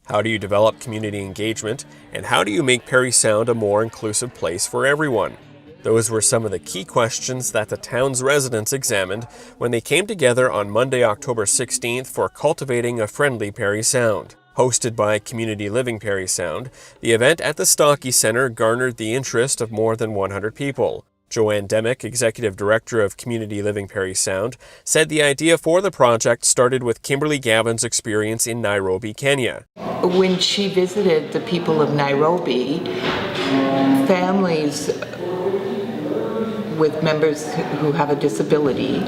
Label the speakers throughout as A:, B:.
A: How do you develop community engagement? And how do you make Parry Sound a more inclusive place for everyone? Those were some of the key questions that the town's residents examined when they came together on Monday, October 16th for Cultivating a Friendly Parry Sound. Hosted by Community Living Parry Sound, the event at the Stockey Centre garnered the interest of more than 100 people. Joanne Demick, Executive Director of Community Living Parry Sound, said the idea for the project started with Kimberly Gavin's experience in Nairobi, Kenya.
B: When she visited the people of Nairobi, families with members who have a disability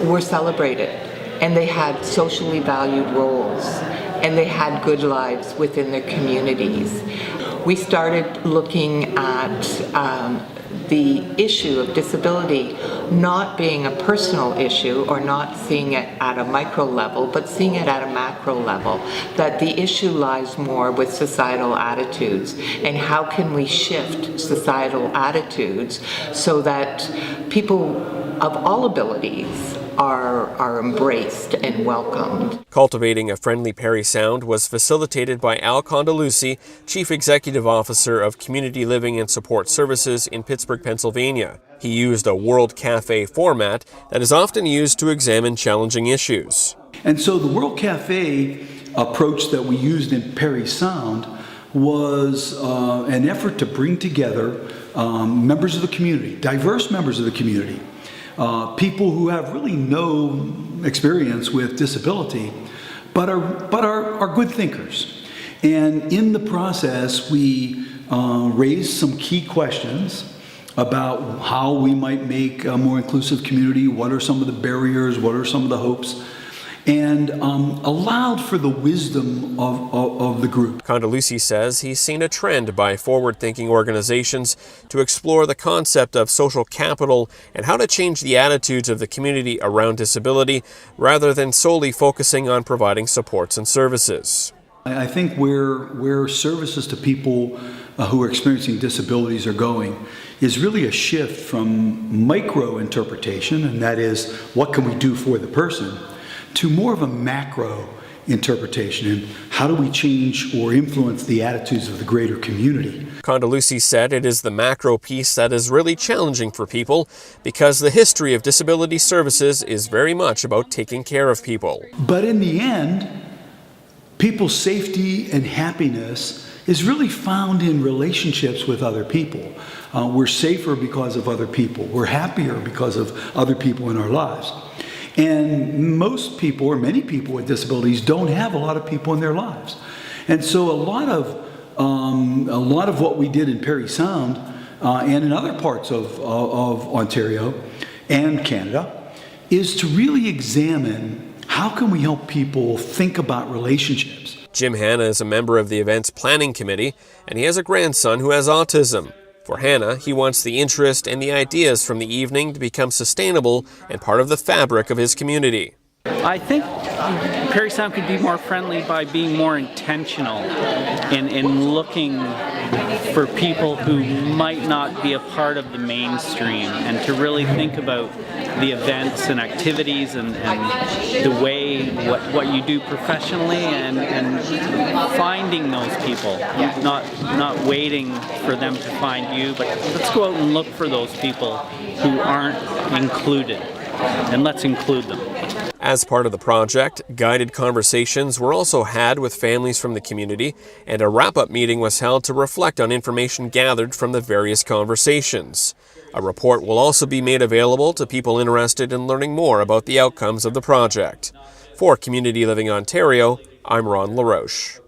B: were celebrated, and they had socially valued roles, and they had good lives within their communities. We started looking at the issue of disability not being a personal issue or not seeing it at a micro level, but seeing it at a macro level, that the issue lies more with societal attitudes, and how can we shift societal attitudes so that people of all abilities are embraced and welcomed.
A: Cultivating a Friendly Parry Sound was facilitated by Al Condalusi, Chief Executive Officer of Community Living and Support Services in Pittsburgh, Pennsylvania. He used a World Cafe format that is often used to examine challenging issues.
C: And so the World Cafe approach that we used in Parry Sound was an effort to bring together members of the community, diverse members of the community, people who have really no experience with disability, but are good thinkers. And in the process, we raised some key questions about how we might make a more inclusive community, what are some of the barriers, what are some of the hopes, and allowed for the wisdom of the group.
A: Condalusi says he's seen a trend by forward-thinking organizations to explore the concept of social capital and how to change the attitudes of the community around disability rather than solely focusing on providing supports and services.
C: I think where services to people who are experiencing disabilities are going is really a shift from micro-interpretation, and that is, what can we do for the person, to more of a macro interpretation, and how do we change or influence the attitudes of the greater community.
A: Condalusi said it is the macro piece that is really challenging for people because the history of disability services is very much about taking care of people.
C: But in the end, people's safety and happiness is really found in relationships with other people. We're safer because of other people. We're happier because of other people in our lives. And most people, or many people with disabilities, don't have a lot of people in their lives. And so a lot of what we did in Parry Sound and in other parts of Ontario and Canada is to really examine how can we help people think about relationships.
A: Jim Hanna is a member of the event's planning committee, and he has a grandson who has autism. For Hanna, he wants the interest and the ideas from the evening to become sustainable and part of the fabric of his community.
D: I think Parry Sound could be more friendly by being more intentional in looking for people who might not be a part of the mainstream, and to really think about the events and activities and the way what you do professionally, and finding those people, not waiting for them to find you, but let's go out and look for those people who aren't included, and let's include them.
A: As part of the project, guided conversations were also had with families from the community, and a wrap-up meeting was held to reflect on information gathered from the various conversations. A report will also be made available to people interested in learning more about the outcomes of the project. For Community Living Ontario, I'm Ron LaRoche.